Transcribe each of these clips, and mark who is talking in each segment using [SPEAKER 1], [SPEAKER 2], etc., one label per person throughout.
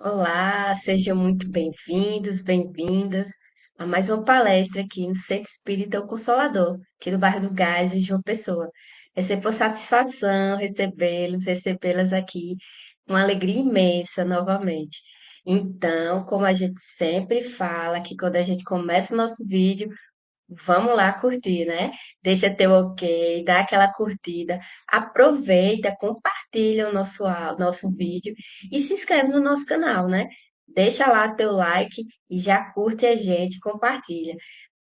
[SPEAKER 1] Olá, sejam muito bem-vindos, bem-vindas a mais uma palestra aqui no Centro Espírita O Consolador, aqui do bairro do Gás, em João Pessoa. É sempre uma satisfação recebê-las aqui, uma alegria imensa novamente. Então, como a gente sempre fala, que quando a gente começa o nosso vídeo, vamos lá curtir, né? Deixa teu ok, dá aquela curtida, aproveita, compartilha o nosso vídeo e se inscreve no nosso canal, né? Deixa lá teu like e já curte a gente, compartilha.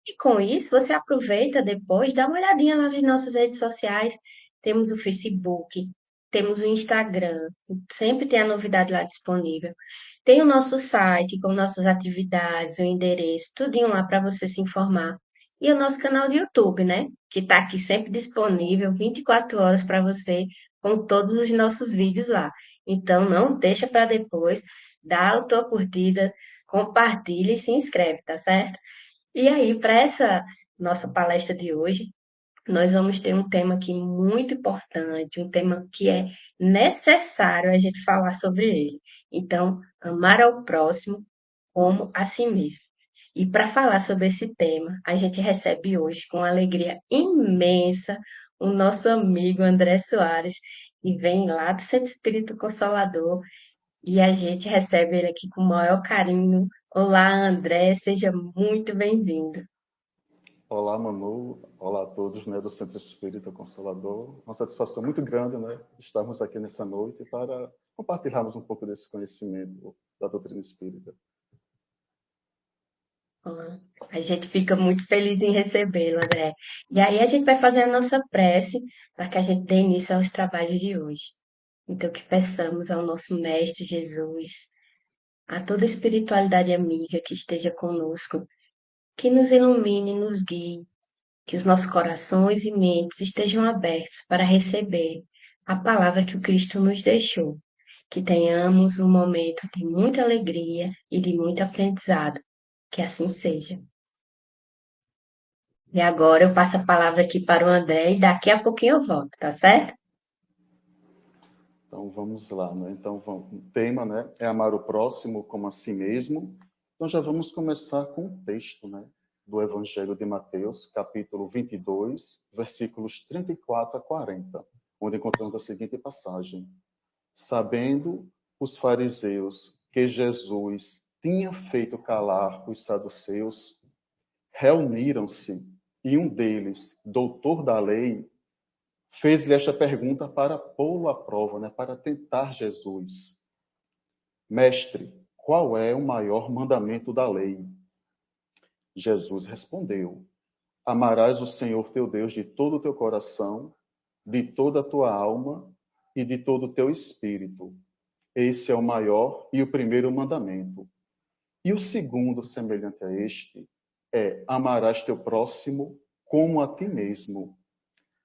[SPEAKER 1] E com isso, você aproveita depois, dá uma olhadinha nas nossas redes sociais. Temos o Facebook, temos o Instagram, sempre tem a novidade lá disponível. Tem o nosso site com nossas atividades, o endereço, tudinho lá para você se informar. E o nosso canal do YouTube, né? Que está aqui sempre disponível 24 horas para você, com todos os nossos vídeos lá. Então, não deixa para depois, dá a tua curtida, compartilha e se inscreve, tá certo? E aí, para essa nossa palestra de hoje, nós vamos ter um tema aqui muito importante, um tema que é necessário a gente falar sobre ele. Então, amar ao próximo como a si mesmo. E para falar sobre esse tema, a gente recebe hoje com alegria imensa o nosso amigo André Soares, que vem lá do Centro Espírito Consolador, e a gente recebe ele aqui com o maior carinho. Olá, André, seja muito bem-vindo.
[SPEAKER 2] Olá, Manu. Olá a todos, né, do Centro Espírita Consolador. Uma satisfação muito grande, né, estarmos aqui nessa noite para compartilharmos um pouco desse conhecimento da doutrina espírita.
[SPEAKER 1] A gente fica muito feliz em recebê-lo, André. E aí a gente vai fazer a nossa prece para que a gente dê início aos trabalhos de hoje. Então, que peçamos ao nosso Mestre Jesus, a toda a espiritualidade amiga que esteja conosco, que nos ilumine e nos guie, que os nossos corações e mentes estejam abertos para receber a palavra que o Cristo nos deixou. Que tenhamos um momento de muita alegria e de muito aprendizado. Que assim seja. E agora eu passo a palavra aqui para o André e daqui a pouquinho eu volto, tá certo?
[SPEAKER 2] Então, vamos lá, né? Então, o tema, né, é amar o próximo como a si mesmo. Então, já vamos começar com o texto, né, do Evangelho de Mateus, capítulo 22, versículos 34 a 40, onde encontramos a seguinte passagem: Sabendo os fariseus que Jesus tinha feito calar os saduceus, reuniram-se e um deles, doutor da lei, fez-lhe esta pergunta para pô-lo à prova, né, para tentar Jesus. Mestre, qual é o maior mandamento da lei? Jesus respondeu: Amarás o Senhor teu Deus de todo o teu coração, de toda a tua alma e de todo o teu espírito. Esse é o maior e o primeiro mandamento. E o segundo, semelhante a este, é: amarás teu próximo como a ti mesmo.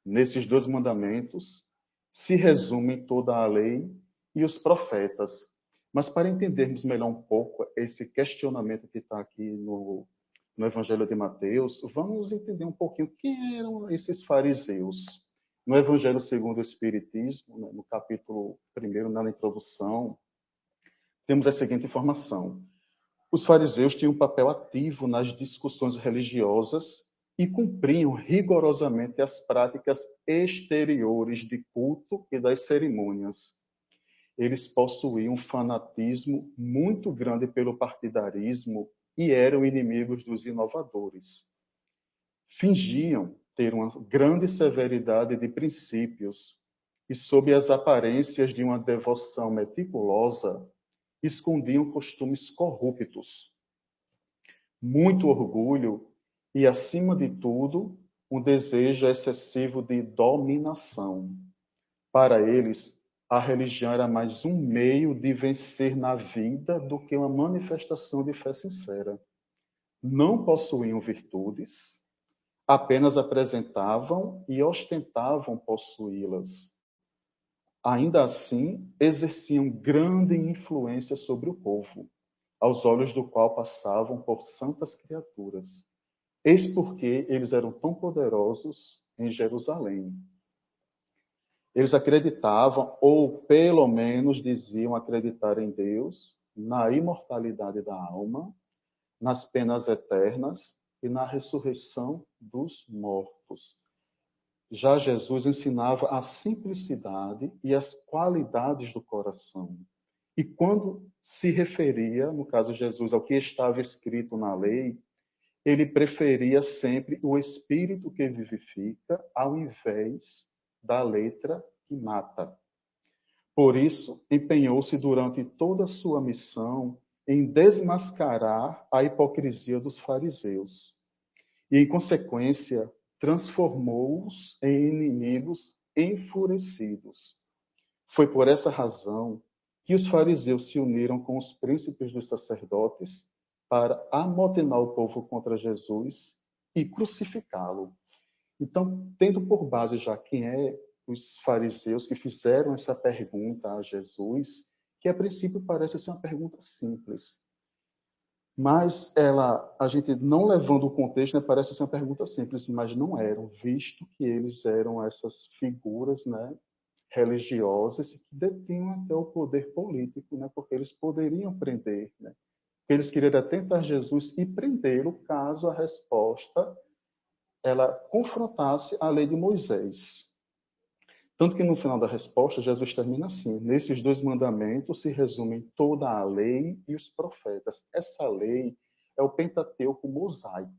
[SPEAKER 2] Nesses dois mandamentos se resume toda a lei e os profetas. Mas para entendermos melhor um pouco esse questionamento que está aqui no Evangelho de Mateus, vamos entender um pouquinho quem eram esses fariseus. No Evangelho segundo o Espiritismo, no capítulo 1, na introdução, temos a seguinte informação: os fariseus tinham um papel ativo nas discussões religiosas e cumpriam rigorosamente as práticas exteriores de culto e das cerimônias. Eles possuíam um fanatismo muito grande pelo partidarismo e eram inimigos dos inovadores. Fingiam ter uma grande severidade de princípios e, sob as aparências de uma devoção meticulosa, escondiam costumes corruptos, muito orgulho e, acima de tudo, um desejo excessivo de dominação. Para eles, a religião era mais um meio de vencer na vida do que uma manifestação de fé sincera. Não possuíam virtudes, apenas apresentavam e ostentavam possuí-las. Ainda assim, exerciam grande influência sobre o povo, aos olhos do qual passavam por santas criaturas. Eis porque eles eram tão poderosos em Jerusalém. Eles acreditavam, ou pelo menos diziam acreditar em Deus, na imortalidade da alma, nas penas eternas e na ressurreição dos mortos. Já Jesus ensinava a simplicidade e as qualidades do coração. E quando se referia, no caso Jesus, ao que estava escrito na lei, ele preferia sempre o espírito que vivifica ao invés da letra que mata. Por isso, empenhou-se durante toda a sua missão em desmascarar a hipocrisia dos fariseus. E, em consequência, transformou-os em inimigos enfurecidos. Foi por essa razão que os fariseus se uniram com os príncipes dos sacerdotes para amotinar o povo contra Jesus e crucificá-lo. Então, tendo por base já quem é os fariseus que fizeram essa pergunta a Jesus, que a princípio parece ser uma pergunta simples, mas a gente não levando o contexto, né, parece ser uma pergunta simples, mas não eram, visto que eles eram essas figuras, né, religiosas que detinham até o poder político, né, porque eles poderiam prender, né? Eles queriam tentar Jesus e prendê-lo caso a resposta ela confrontasse a lei de Moisés. Tanto que no final da resposta, Jesus termina assim: nesses dois mandamentos se resumem toda a lei e os profetas. Essa lei é o Pentateuco mosaico.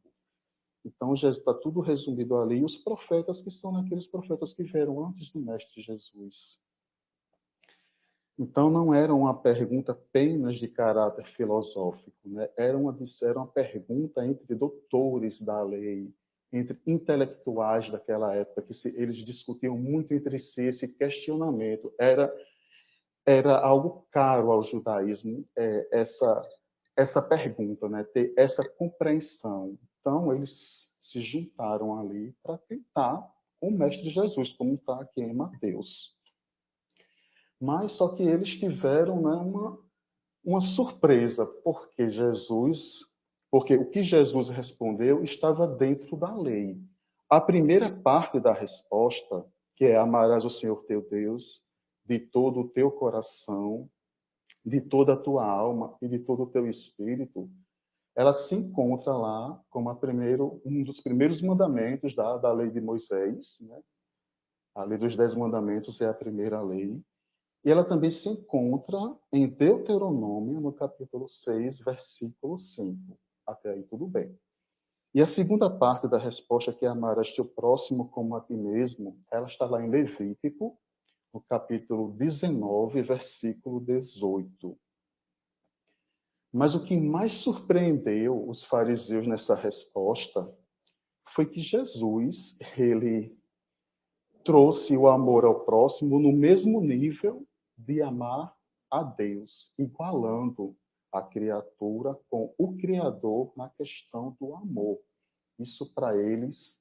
[SPEAKER 2] Então, Jesus está tudo resumido ali, e os profetas que são aqueles profetas que vieram antes do Mestre Jesus. Então, não era uma pergunta apenas de caráter filosófico, né? Era uma pergunta entre doutores da lei, entre intelectuais daquela época, que eles discutiam muito entre si esse questionamento. Era algo caro ao judaísmo, essa pergunta, né? Ter essa compreensão. Então, eles se juntaram ali para tentar o Mestre Jesus, como está aqui em Mateus. Mas só que eles tiveram, né, uma surpresa, porque o que Jesus respondeu estava dentro da lei. A primeira parte da resposta, que é amarás o Senhor teu Deus de todo o teu coração, de toda a tua alma e de todo o teu espírito, ela se encontra lá como um dos primeiros mandamentos da lei de Moisés, né? A lei dos 10 mandamentos é a primeira lei. E ela também se encontra em Deuteronômio, no capítulo 6, versículo 5. Até aí tudo bem. E a segunda parte da resposta, que é amarás teu próximo como a ti mesmo, ela está lá em Levítico, no capítulo 19, versículo 18. Mas o que mais surpreendeu os fariseus nessa resposta foi que Jesus, ele trouxe o amor ao próximo no mesmo nível de amar a Deus, igualando a criatura com o Criador na questão do amor. Isso para eles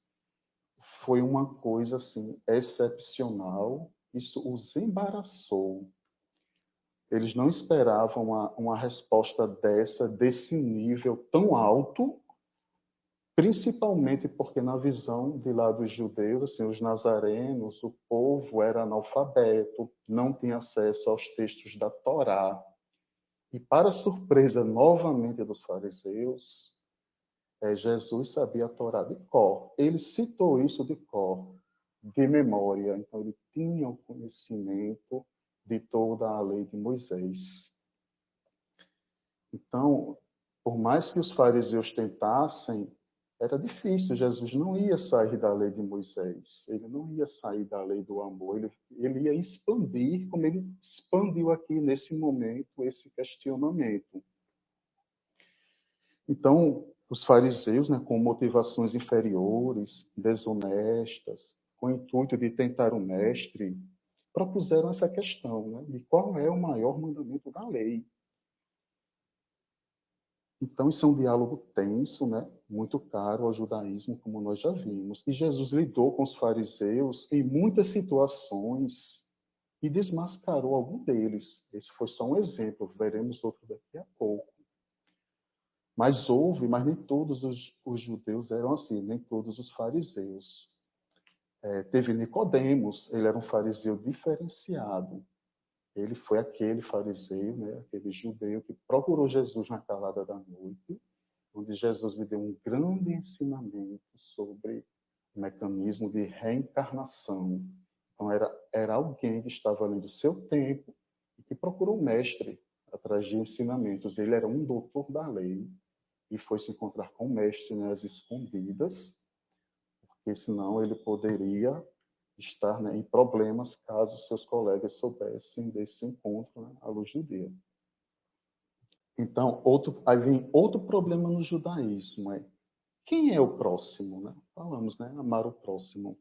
[SPEAKER 2] foi uma coisa assim excepcional, isso os embaraçou. Eles não esperavam uma resposta desse nível tão alto, principalmente porque na visão de lá dos judeus, assim, os nazarenos, o povo era analfabeto, não tinha acesso aos textos da Torá. E para surpresa novamente dos fariseus, Jesus sabia a Torá de cor. Ele citou isso de cor, de memória. Então ele tinha o conhecimento de toda a lei de Moisés. Então, por mais que os fariseus tentassem, era difícil. Jesus não ia sair da lei de Moisés. Ele não ia sair da lei do amor. Ele ia expandir, como ele expandiu aqui nesse momento, esse questionamento. Então, os fariseus, né, com motivações inferiores, desonestas, com o intuito de tentar o mestre, propuseram essa questão, né, de qual é o maior mandamento da lei. Então, isso é um diálogo tenso, né, muito caro ao judaísmo, como nós já vimos. E Jesus lidou com os fariseus em muitas situações e desmascarou algum deles. Esse foi só um exemplo, veremos outro daqui a pouco. Mas nem todos os judeus eram assim, nem todos os fariseus. Teve Nicodemos, ele era um fariseu diferenciado. Ele foi aquele fariseu, né, aquele judeu que procurou Jesus na calada da noite, onde Jesus lhe deu um grande ensinamento sobre o mecanismo de reencarnação. Então, era alguém que estava além do seu tempo e que procurou o mestre atrás de ensinamentos. Ele era um doutor da lei e foi se encontrar com o mestre nas escondidas, porque senão ele poderia estar, né, em problemas caso seus colegas soubessem desse encontro, né, à luz do dia. Então, aí vem outro problema no judaísmo, quem é o próximo, né? Falamos, né? Amar o próximo.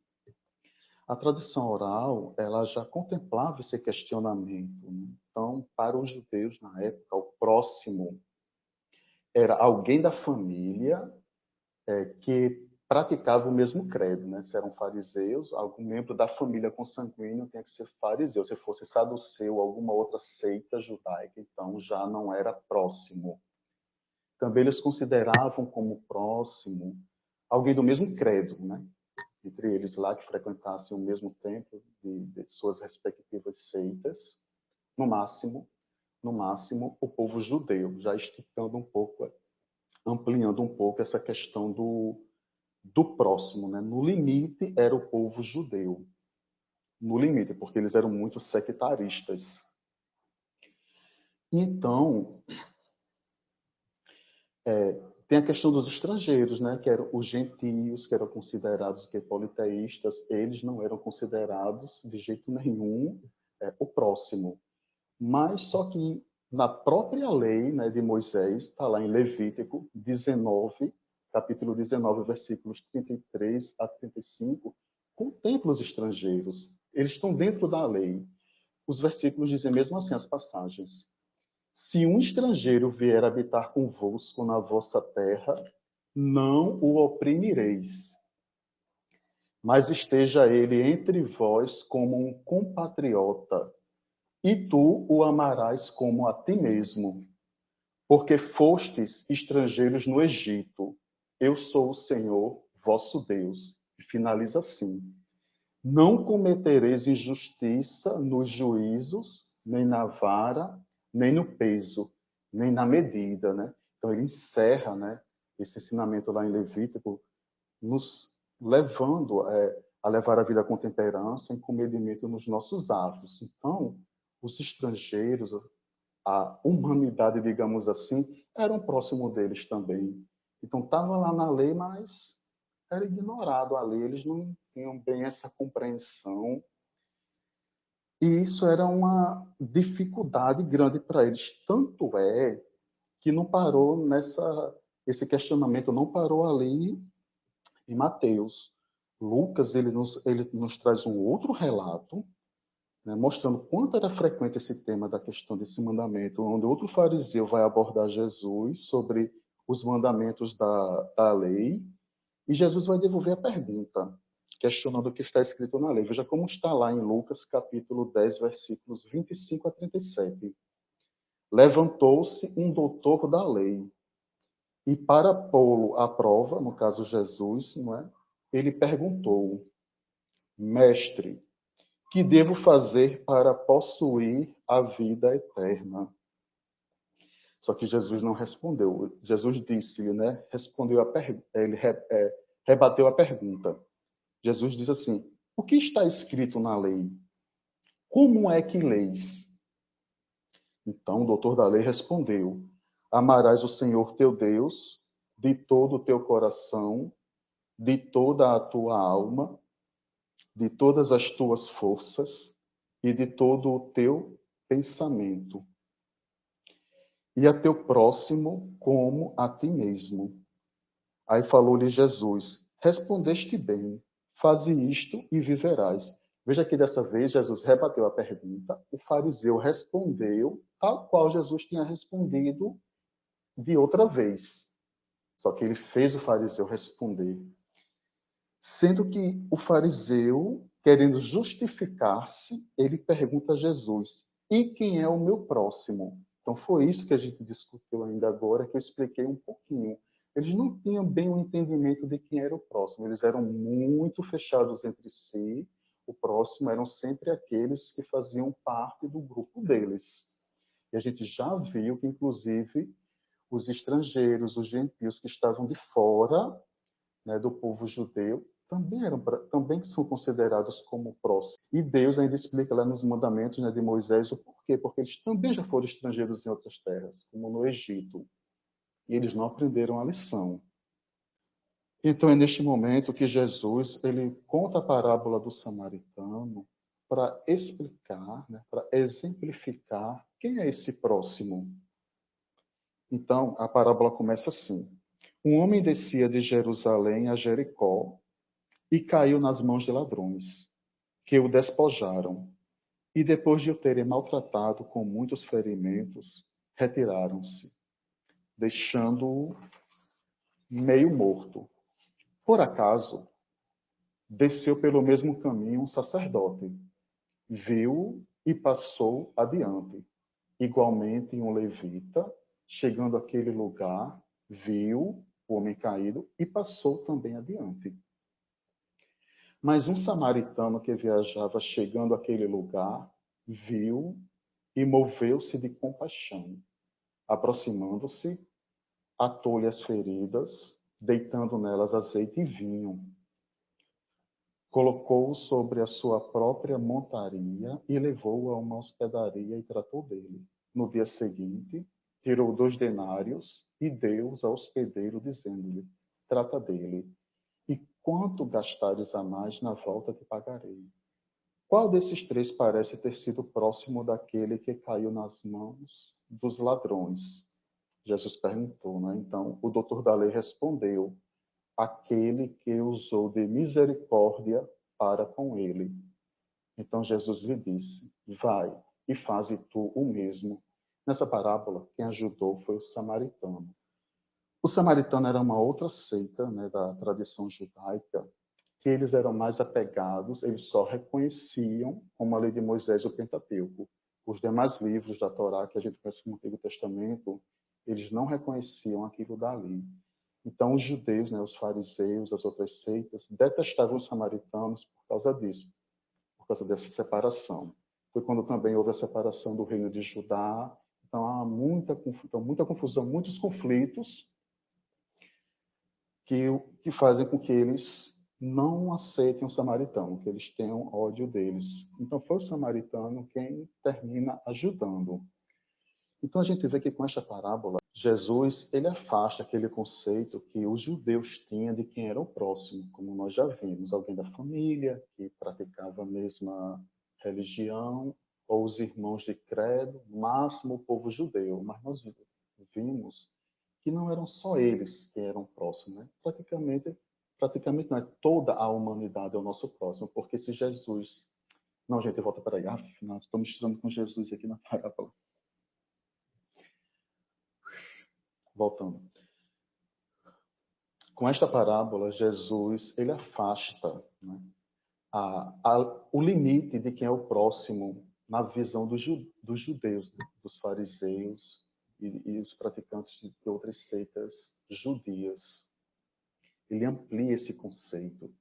[SPEAKER 2] A tradição oral, ela já contemplava esse questionamento, né? Então, para os judeus na época, o próximo era alguém da família que praticava o mesmo credo, né? Se eram fariseus, algum membro da família consanguíneo tinha que ser fariseu. Se fosse saduceu, alguma outra seita judaica, então já não era próximo. Também eles consideravam como próximo alguém do mesmo credo, né? Entre eles lá que frequentassem o mesmo templo de suas respectivas seitas, no máximo o povo judeu, já esticando um pouco, ampliando um pouco essa questão do próximo, né? No limite era o povo judeu, no limite, porque eles eram muito sectaristas. Então, tem a questão dos estrangeiros, né? Que eram os gentios, que eram considerados politeístas, eles não eram considerados de jeito nenhum o próximo. Mas só que na própria lei, né, de Moisés, está lá em Levítico 19, capítulo 19, versículos 33 a 35, contempla os estrangeiros. Eles estão dentro da lei. Os versículos dizem mesmo assim as passagens. Se um estrangeiro vier habitar convosco na vossa terra, não o oprimireis, mas esteja ele entre vós como um compatriota, e tu o amarás como a ti mesmo, porque fostes estrangeiros no Egito. Eu sou o Senhor, vosso Deus. E finaliza assim: não cometereis injustiça nos juízos, nem na vara, nem no peso, nem na medida, né? Então ele encerra, né, esse ensinamento lá em Levítico, nos levando a levar a vida com temperança e comedimento nos nossos atos. Então, os estrangeiros, a humanidade, digamos assim, eram próximo deles também. Então, estava lá na lei, mas era ignorado a lei, eles não tinham bem essa compreensão. E isso era uma dificuldade grande para eles. Tanto é que não parou esse questionamento não parou ali em Mateus. Lucas ele nos traz um outro relato, né, mostrando quanto era frequente esse tema da questão desse mandamento, onde outro fariseu vai abordar Jesus sobre os mandamentos da lei, e Jesus vai devolver a pergunta, questionando o que está escrito na lei. Veja como está lá em Lucas, capítulo 10, versículos 25 a 37. Levantou-se um doutor da lei, e para pô-lo à prova, no caso Jesus, não é? Ele perguntou: Mestre, que devo fazer para possuir a vida eterna? Só que Jesus não respondeu. Jesus disse, né? Ele rebateu a pergunta. Jesus diz assim: o que está escrito na lei? Como é que leis? Então o doutor da lei respondeu: amarás o Senhor teu Deus de todo o teu coração, de toda a tua alma, de todas as tuas forças e de todo o teu pensamento, e a teu próximo como a ti mesmo. Aí falou-lhe Jesus: respondeste bem, faze isto e viverás. Veja que dessa vez Jesus rebateu a pergunta, o fariseu respondeu tal qual Jesus tinha respondido de outra vez. Só que ele fez o fariseu responder. Sendo que o fariseu, querendo justificar-se, ele pergunta a Jesus: e quem é o meu próximo? Então foi isso que a gente discutiu ainda agora, que eu expliquei um pouquinho. Eles não tinham bem o entendimento de quem era o próximo, eles eram muito fechados entre si, O próximo eram sempre aqueles que faziam parte do grupo deles. E a gente já viu que, inclusive, os estrangeiros, os gentios que estavam de fora, né, do povo judeu, também são considerados como próximos. E Deus ainda explica lá nos mandamentos, né, de Moisés o porquê, porque eles também já foram estrangeiros em outras terras, como no Egito, e eles não aprenderam a lição. Então é neste momento que Jesus ele conta a parábola do samaritano para explicar, né, para exemplificar quem é esse próximo. Então a parábola começa assim: um homem descia de Jerusalém a Jericó e caiu nas mãos de ladrões, que o despojaram, e depois de o terem maltratado com muitos ferimentos, retiraram-se, deixando-o meio morto. Por acaso, desceu pelo mesmo caminho um sacerdote, viu e passou adiante. Igualmente, um levita, chegando àquele lugar, viu o homem caído e passou também adiante. Mas um samaritano que viajava chegando àquele lugar, viu e moveu-se de compaixão. Aproximando-se, atou-lhe as feridas, deitando nelas azeite e vinho. Colocou-o sobre a sua própria montaria e levou-o a uma hospedaria e tratou dele. No dia seguinte, tirou 2 denários e deu-os ao hospedeiro, dizendo-lhe: trata dele, e quanto gastares a mais, na volta te pagarei. Qual desses 3 parece ter sido próximo daquele que caiu nas mãos dos ladrões? Jesus perguntou, né? Então, o doutor da lei respondeu: aquele que usou de misericórdia para com ele. Então Jesus lhe disse: vai e faze tu o mesmo. Nessa parábola, quem ajudou foi o samaritano. O samaritano era uma outra seita, né, da tradição judaica, que eles eram mais apegados, eles só reconheciam como a lei de Moisés e o Pentateuco. Os demais livros da Torá, que a gente conhece como Antigo Testamento, eles não reconheciam aquilo dali. Então, os judeus, né, os fariseus, as outras seitas, detestavam os samaritanos por causa disso, por causa dessa separação. Foi quando também houve a separação do reino de Judá. Então, há muita confusão, muitos conflitos que fazem com que eles não aceitem o samaritano, que eles tenham ódio deles. Então, foi o samaritano quem termina ajudando. Então, a gente vê que com esta parábola, Jesus ele afasta aquele conceito que os judeus tinham de quem era o próximo, como nós já vimos, alguém da família que praticava a mesma religião, ou os irmãos de credo, máximo o povo judeu. Mas nós vimos que não eram só eles que eram próximos, né? Praticamente não é toda a humanidade é o nosso próximo, porque se Jesus... Não, gente, volta para aí. Não, estou misturando com Jesus aqui na parábola. Voltando. Com esta parábola, Jesus ele afasta, né, o limite de quem é o próximo na visão dos judeus, dos fariseus e os praticantes de outras seitas judias. Ele amplia esse conceito.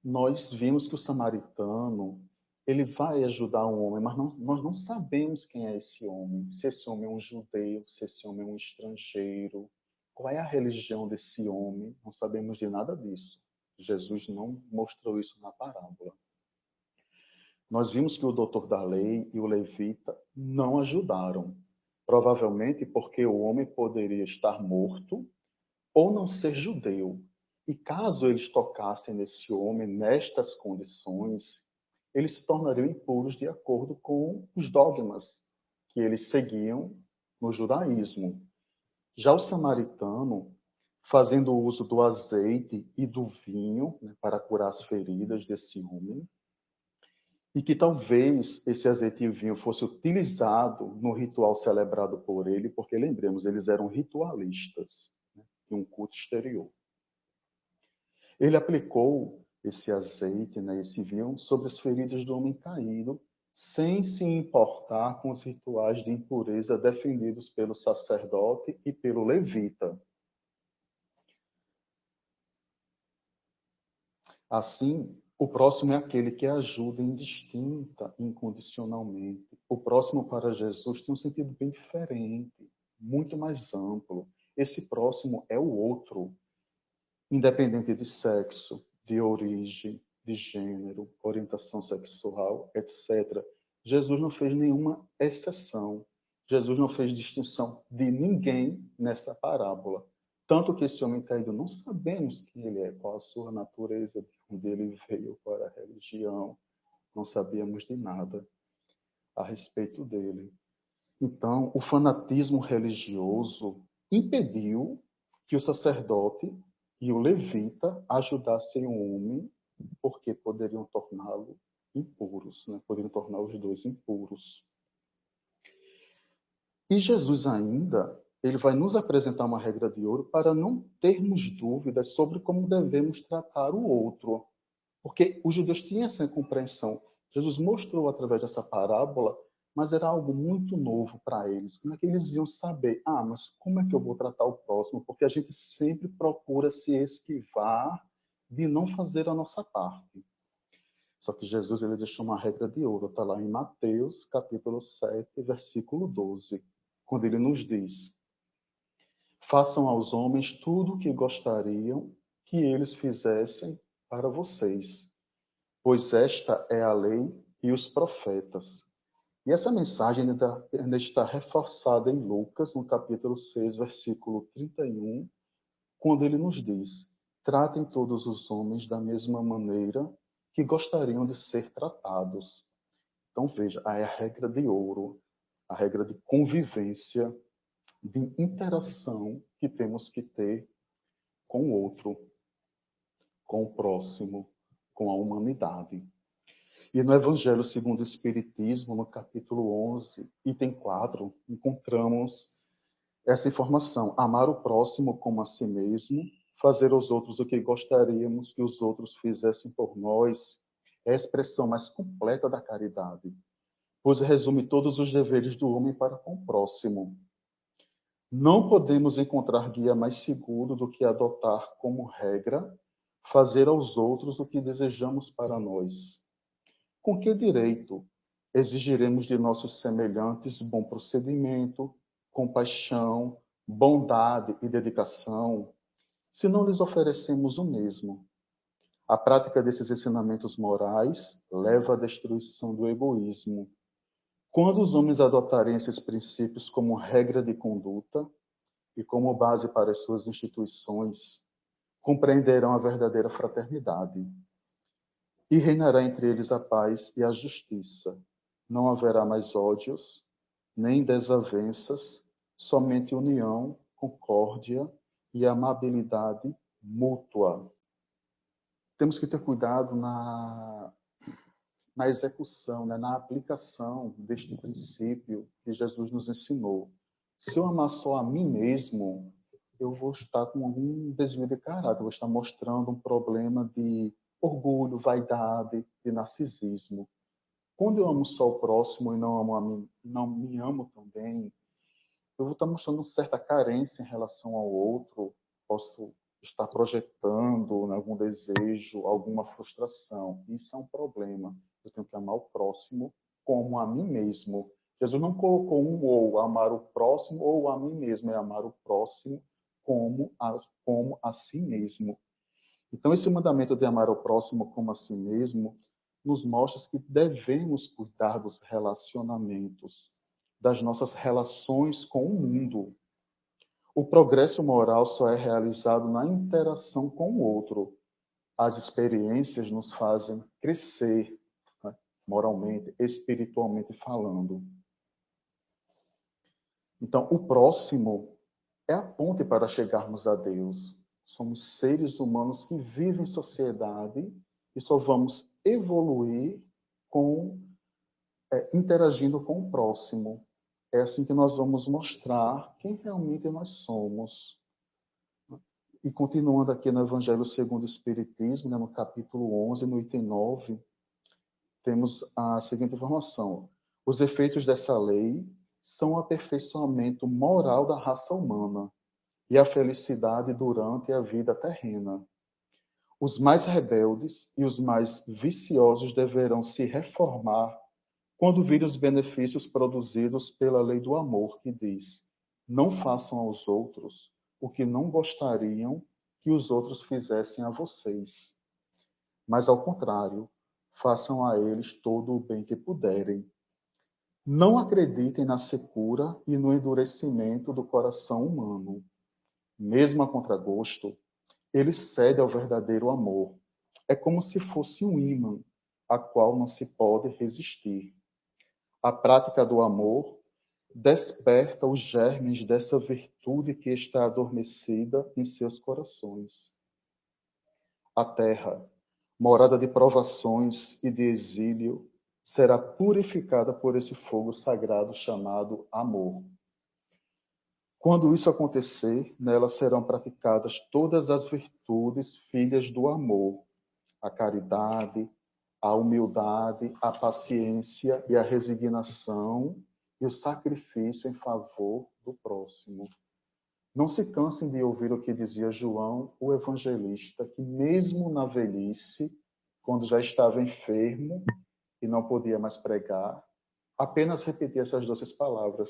[SPEAKER 2] Nós vimos que o samaritano ele vai ajudar um homem, mas nós não sabemos quem é esse homem. Se esse homem é um judeu, se esse homem é um estrangeiro, qual é a religião desse homem? Não sabemos de nada disso. Jesus não mostrou isso na parábola. Nós vimos que o doutor da lei e o levita não ajudaram. Provavelmente porque o homem poderia estar morto ou não ser judeu. E caso eles tocassem nesse homem nestas condições, eles se tornariam impuros de acordo com os dogmas que eles seguiam no judaísmo. Já o samaritano, fazendo uso do azeite e do vinho, né, para curar as feridas desse homem, e que talvez esse azeite e vinho fosse utilizado no ritual celebrado por ele, porque lembremos, eles eram ritualistas, né, de um culto exterior. Ele aplicou esse azeite, né, esse vinho, sobre as feridas do homem caído, sem se importar com os rituais de impureza defendidos pelo sacerdote e pelo levita. Assim, O próximo é aquele que ajuda indistinta, incondicionalmente. O próximo para Jesus tem um sentido bem diferente, muito mais amplo. Esse próximo é o outro, independente de sexo, de origem, de gênero, orientação sexual, etc. Jesus não fez nenhuma exceção. Jesus não fez distinção de ninguém nessa parábola. Tanto que esse homem caído, não sabemos quem ele é, qual a sua natureza, de onde ele veio, qual era a religião, não sabíamos de nada a respeito dele. Então, o fanatismo religioso impediu que o sacerdote e o levita ajudassem o homem, porque poderiam torná-lo impuros, né? Poderiam tornar os dois impuros. E Jesus ainda, ele vai nos apresentar uma regra de ouro para não termos dúvidas sobre como devemos tratar o outro. Porque os judeus tinham essa compreensão. Jesus mostrou através dessa parábola, mas era algo muito novo para eles. Como é que eles iam saber? Ah, mas como é que eu vou tratar o próximo? Porque a gente sempre procura se esquivar de não fazer a nossa parte. Só que Jesus ele deixou uma regra de ouro, está lá em Mateus, capítulo 7, versículo 12, quando ele nos diz: façam aos homens tudo o que gostariam que eles fizessem para vocês, pois esta é a lei e os profetas. E essa mensagem ainda está reforçada em Lucas, no capítulo 6, versículo 31, quando ele nos diz: tratem todos os homens da mesma maneira que gostariam de ser tratados. Então, veja, é a regra de ouro, a regra de convivência, de interação que temos que ter com o outro, com o próximo, com a humanidade. E no Evangelho segundo o Espiritismo, no capítulo 11, item 4, encontramos essa informação: amar o próximo como a si mesmo, fazer aos outros o que gostaríamos que os outros fizessem por nós, é a expressão mais completa da caridade, pois resume todos os deveres do homem para com o próximo. Não podemos encontrar guia mais seguro do que adotar como regra fazer aos outros o que desejamos para nós. Com que direito exigiremos de nossos semelhantes bom procedimento, compaixão, bondade e dedicação, se não lhes oferecemos o mesmo? A prática desses ensinamentos morais leva à destruição do egoísmo. Quando os homens adotarem esses princípios como regra de conduta e como base para as suas instituições, compreenderão a verdadeira fraternidade. E reinará entre eles a paz e a justiça. Não haverá mais ódios, nem desavenças, somente união, concórdia e amabilidade mútua. Temos que ter cuidado na execução, né, na aplicação deste princípio que Jesus nos ensinou. Se eu amar só a mim mesmo, eu vou estar com algum desvio de caráter, eu vou estar mostrando um problema de orgulho, vaidade, de narcisismo. Quando eu amo só o próximo e não amo a mim, não me amo também, eu vou estar mostrando certa carência em relação ao outro, posso estar projetando, né, algum desejo, alguma frustração. Isso é um problema. Eu tenho que amar o próximo como a mim mesmo. Jesus não colocou um ou, amar o próximo ou a mim mesmo, é amar o próximo como a si mesmo. Então, esse mandamento de amar o próximo como a si mesmo nos mostra que devemos cuidar dos relacionamentos, das nossas relações com o mundo. O progresso moral só é realizado na interação com o outro. As experiências nos fazem crescer, né, moralmente, espiritualmente falando. Então, o próximo é a ponte para chegarmos a Deus. Somos seres humanos que vivem em sociedade e só vamos evoluir interagindo com o próximo. É assim que nós vamos mostrar quem realmente nós somos. E continuando aqui no Evangelho segundo o Espiritismo, né, no capítulo 11, no item 9, temos a seguinte informação: os efeitos dessa lei são o aperfeiçoamento moral da raça humana e a felicidade durante a vida terrena. Os mais rebeldes e os mais viciosos deverão se reformar quando virem os benefícios produzidos pela lei do amor, que diz: não façam aos outros o que não gostariam que os outros fizessem a vocês, mas ao contrário, façam a eles todo o bem que puderem. Não acreditem na secura e no endurecimento do coração humano. Mesmo a contragosto, ele cede ao verdadeiro amor. É como se fosse um ímã, a qual não se pode resistir. A prática do amor desperta os germes dessa virtude que está adormecida em seus corações. A terra, morada de provações e de exílio, será purificada por esse fogo sagrado chamado amor. Quando isso acontecer, nela serão praticadas todas as virtudes filhas do amor, a caridade, a humildade, a paciência e a resignação e o sacrifício em favor do próximo. Não se cansem de ouvir o que dizia João, o evangelista, que mesmo na velhice, quando já estava enfermo e não podia mais pregar, apenas repetia essas doces palavras: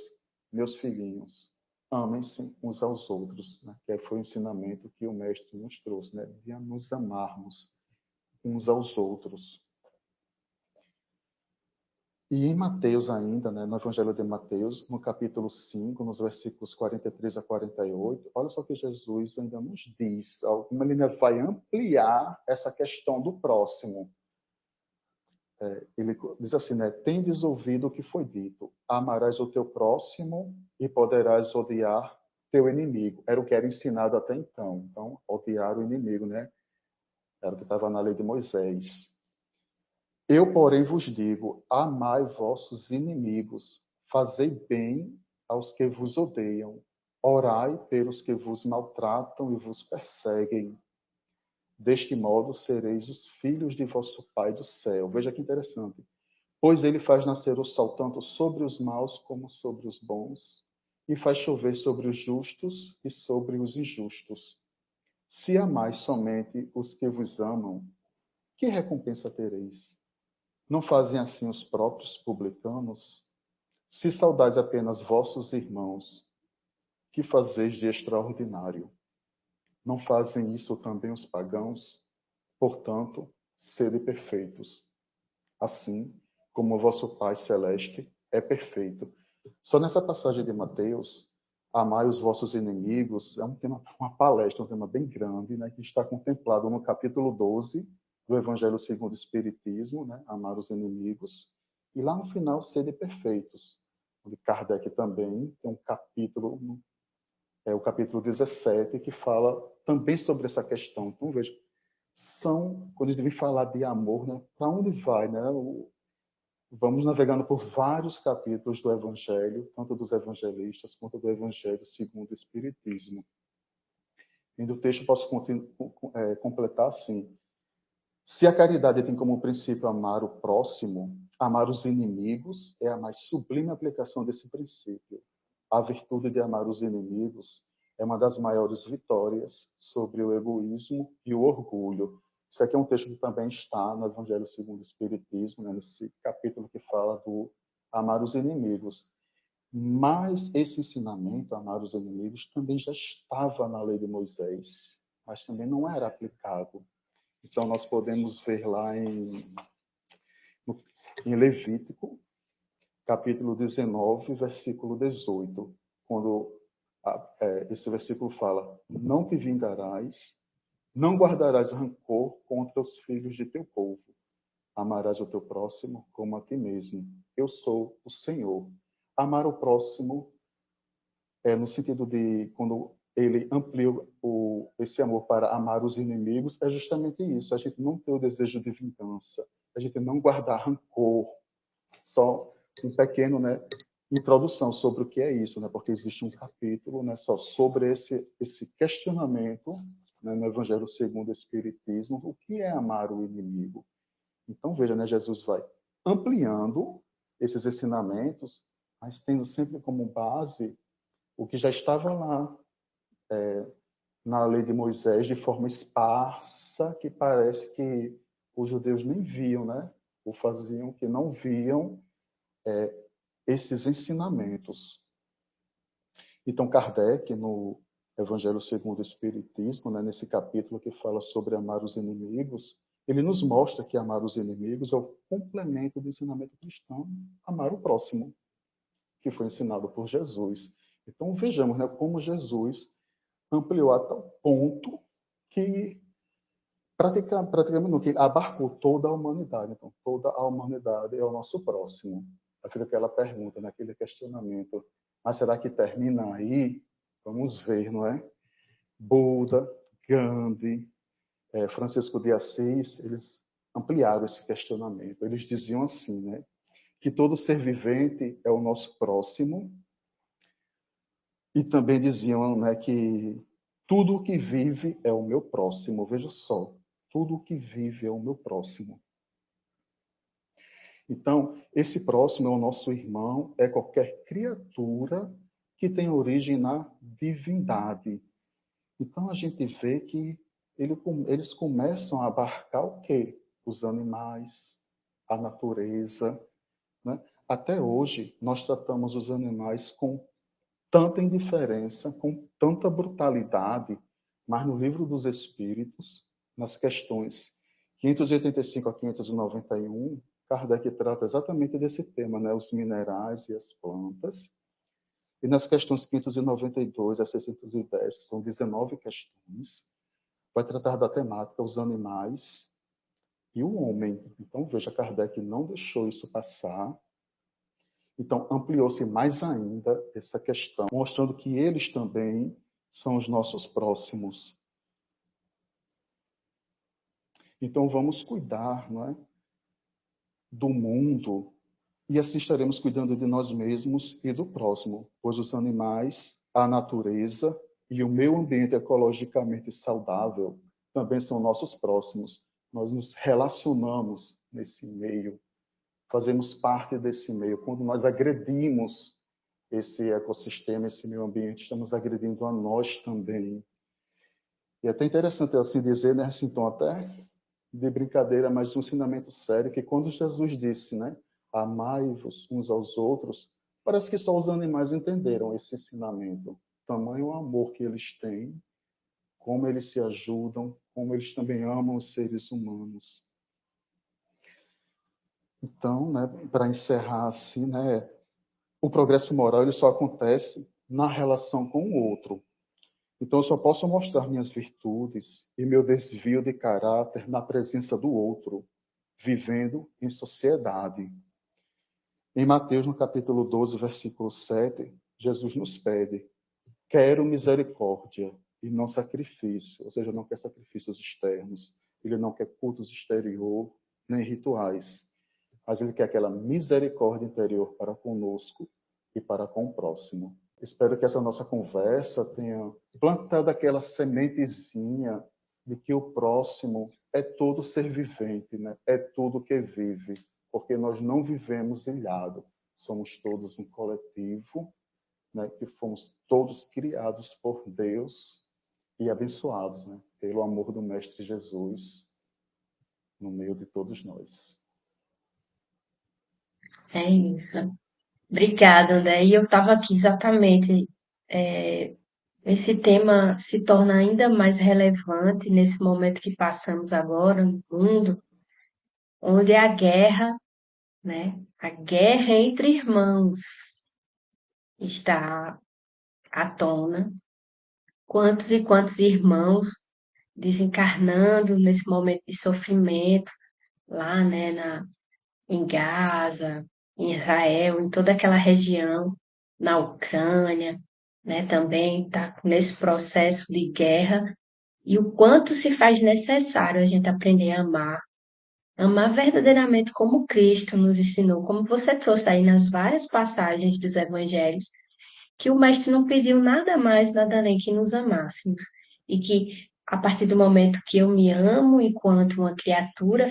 [SPEAKER 2] meus filhinhos, amem-se uns aos outros, né? Que foi o ensinamento que o mestre nos trouxe, né? De nos amarmos uns aos outros. E em Mateus ainda, né, no Evangelho de Mateus, no capítulo 5, nos versículos 43 a 48, olha só o que Jesus ainda nos diz. Como ele vai ampliar essa questão do próximo. Ele diz assim, né, tendes ouvido o que foi dito, amarás o teu próximo e poderás odiar teu inimigo. Era o que era ensinado até então. Então, odiar o inimigo, né? Era o que estava na lei de Moisés. Eu, porém, vos digo, amai vossos inimigos, fazei bem aos que vos odeiam, orai pelos que vos maltratam e vos perseguem. Deste modo sereis os filhos de vosso Pai do céu. Veja que interessante. Pois ele faz nascer o sol tanto sobre os maus como sobre os bons, e faz chover sobre os justos e sobre os injustos. Se amais somente os que vos amam, que recompensa tereis? Não fazem assim os próprios publicanos? Se saudais apenas vossos irmãos, que fazeis de extraordinário? Não fazem isso também os pagãos? Portanto, sede perfeitos, assim como o vosso Pai Celeste é perfeito. Só nessa passagem de Mateus, amai os vossos inimigos, é um tema, uma palestra, um tema bem grande, né, que está contemplado no capítulo 12 do Evangelho segundo o Espiritismo, né, amar os inimigos, e lá no final, sede perfeitos, onde Kardec também tem um capítulo, o capítulo 17, que fala também sobre essa questão. Então, veja, quando a gente vem falar de amor, né, para onde vai, né? Vamos navegando por vários capítulos do Evangelho, tanto dos evangelistas quanto do Evangelho segundo o Espiritismo. E do texto eu posso completar assim. Se a caridade tem como princípio amar o próximo, amar os inimigos é a mais sublime aplicação desse princípio. A virtude de amar os inimigos é uma das maiores vitórias sobre o egoísmo e o orgulho. Isso aqui é um texto que também está no Evangelho segundo o Espiritismo, né, nesse capítulo que fala do amar os inimigos. Mas esse ensinamento, amar os inimigos, também já estava na lei de Moisés, mas também não era aplicado. Então, nós podemos ver lá em Levítico, capítulo 19, versículo 18, quando esse versículo fala: não te vingarás, não guardarás rancor contra os filhos de teu povo, amarás o teu próximo como a ti mesmo. Eu sou o Senhor. Amar o próximo no sentido de, quando ele amplia esse amor para amar os inimigos, é justamente isso, a gente não ter o desejo de vingança, a gente não guardar rancor. Só um pequeno, né, introdução sobre o que é isso, né, porque existe um capítulo, né, só sobre esse questionamento, né, no Evangelho segundo o Espiritismo, o que é amar o inimigo. Então, veja, né, Jesus vai ampliando esses ensinamentos, mas tendo sempre como base o que já estava lá, na lei de Moisés de forma esparsa, que parece que os judeus nem viam, né? Ou faziam que não viam esses ensinamentos. Então, Kardec, no Evangelho segundo o Espiritismo, né, nesse capítulo que fala sobre amar os inimigos, ele nos mostra que amar os inimigos é o complemento do ensinamento cristão, amar o próximo, que foi ensinado por Jesus. Então, vejamos, né, como Jesus ampliou a tal ponto que praticamente não, que ele abarcou toda a humanidade. Então, toda a humanidade é o nosso próximo. Aí fica aquela pergunta, né, aquele questionamento. Mas será que termina aí? Vamos ver, não é? Buda, Gandhi, Francisco de Assis, eles ampliaram esse questionamento. Eles diziam assim, né? Que todo ser vivente é o nosso próximo, e também diziam, né, que tudo o que vive é o meu próximo. Veja só, tudo o que vive é o meu próximo. Então, esse próximo é o nosso irmão, é qualquer criatura que tem origem na divindade. Então, a gente vê que eles começam a abarcar o quê? Os animais, a natureza, né? Até hoje, nós tratamos os animais com tanta indiferença, com tanta brutalidade, mas no Livro dos Espíritos, nas questões 585 a 591, Kardec trata exatamente desse tema, né? Os minerais e as plantas. E nas questões 592 a 610, que são 19 questões, vai tratar da temática os animais e o homem. Então, veja, Kardec não deixou isso passar. Então, ampliou-se mais ainda essa questão, mostrando que eles também são os nossos próximos. Então, vamos cuidar, não é, do mundo, e assim estaremos cuidando de nós mesmos e do próximo, pois os animais, a natureza e o meio ambiente ecologicamente saudável também são nossos próximos. Nós nos relacionamos nesse meio, fazemos parte desse meio. Quando nós agredimos esse ecossistema, esse meio ambiente, estamos agredindo a nós também. E é até interessante assim dizer, né, assim, então até de brincadeira, mas de um ensinamento sério, que quando Jesus disse, né, amai-vos uns aos outros, parece que só os animais entenderam esse ensinamento. Tamanho o amor que eles têm, como eles se ajudam, como eles também amam os seres humanos. Então, né, para encerrar assim, né, o progresso moral ele só acontece na relação com o outro. Então, eu só posso mostrar minhas virtudes e meu desvio de caráter na presença do outro, vivendo em sociedade. Em Mateus, no capítulo 12, versículo 7, Jesus nos pede: quero misericórdia e não sacrifício, ou seja, não quer sacrifícios externos, ele não quer cultos exterior, nem rituais, mas ele quer aquela misericórdia interior para conosco e para com o próximo. Espero que essa nossa conversa tenha plantado aquela sementezinha de que o próximo é todo ser vivente, né? É tudo que vive, porque nós não vivemos ilhado, somos todos um coletivo, né? Que fomos todos criados por Deus e abençoados, né? Pelo amor do Mestre Jesus no meio de todos nós.
[SPEAKER 1] É isso. Obrigada, André. E eu estava aqui exatamente. Esse tema se torna ainda mais relevante nesse momento que passamos agora no mundo, onde a guerra, né, a guerra entre irmãos está à tona. Quantos e quantos irmãos desencarnando nesse momento de sofrimento lá, né, em Gaza, em Israel, em toda aquela região, na Ucrânia, né, também está nesse processo de guerra, e o quanto se faz necessário a gente aprender a amar, amar verdadeiramente como Cristo nos ensinou, como você trouxe aí nas várias passagens dos evangelhos, que o Mestre não pediu nada mais, nada além que nos amássemos, e que a partir do momento que eu me amo enquanto uma criatura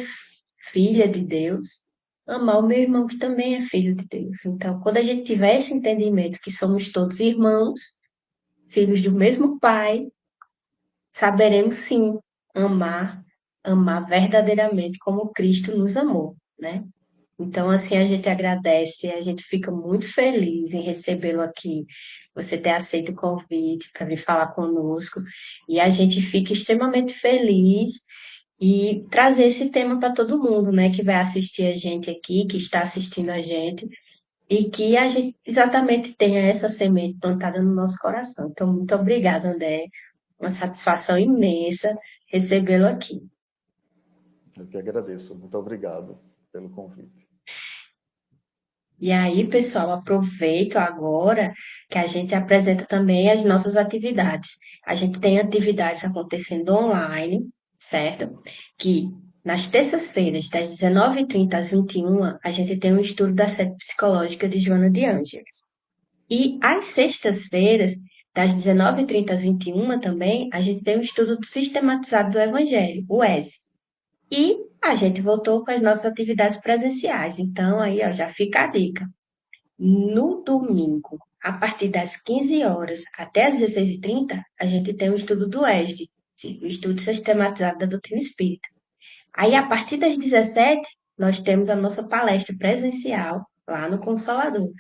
[SPEAKER 1] filha de Deus, amar o meu irmão que também é filho de Deus. Então, quando a gente tiver esse entendimento que somos todos irmãos, filhos do mesmo Pai, saberemos sim amar, amar verdadeiramente como Cristo nos amou, né? Então, assim, a gente agradece, a gente fica muito feliz em recebê-lo aqui, você ter aceito o convite para vir falar conosco, e a gente fica extremamente feliz e trazer esse tema para todo mundo, né, que vai assistir a gente aqui, que está assistindo a gente, e que a gente exatamente tenha essa semente plantada no nosso coração. Então, muito obrigada, André. Uma satisfação imensa recebê-lo aqui.
[SPEAKER 2] Eu que agradeço. Muito obrigado pelo convite.
[SPEAKER 1] E aí, pessoal, aproveito agora que a gente apresenta também as nossas atividades. A gente tem atividades acontecendo online, certo? Que nas terças-feiras, das 19h30 às 21h, a gente tem um estudo da sede psicológica de Joana de Ângeles. E às sextas-feiras, das 19h30 às 21h também, a gente tem um estudo sistematizado do Evangelho, o ESE. E a gente voltou com as nossas atividades presenciais. Então, aí, ó, já fica a dica. No domingo, a partir das 15 horas até as 16h30, a gente tem o estudo do ESD, o estudo sistematizado da doutrina espírita. Aí, a partir das 17, nós temos a nossa palestra presencial lá no Consolador.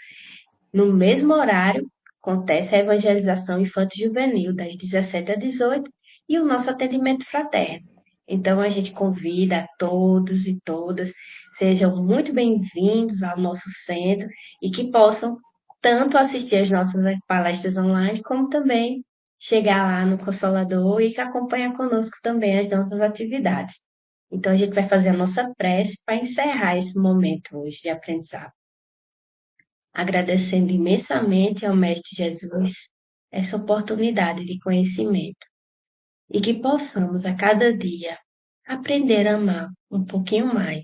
[SPEAKER 1] No mesmo horário, acontece a evangelização infanto-juvenil, das 17 às 18, e o nosso atendimento fraterno. Então, a gente convida a todos e todas, sejam muito bem-vindos ao nosso centro e que possam tanto assistir às nossas palestras online, como também chegar lá no Consolador e que acompanhar conosco também as nossas atividades. Então, a gente vai fazer a nossa prece para encerrar esse momento hoje de aprendizado, agradecendo imensamente ao Mestre Jesus essa oportunidade de conhecimento e que possamos a cada dia aprender a amar um pouquinho mais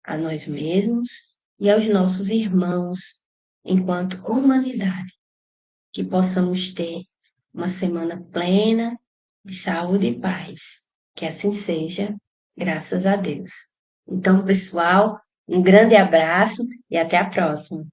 [SPEAKER 1] a nós mesmos e aos nossos irmãos enquanto humanidade, que possamos ter uma semana plena de saúde e paz. Que assim seja, graças a Deus. Então, pessoal, um grande abraço e até a próxima.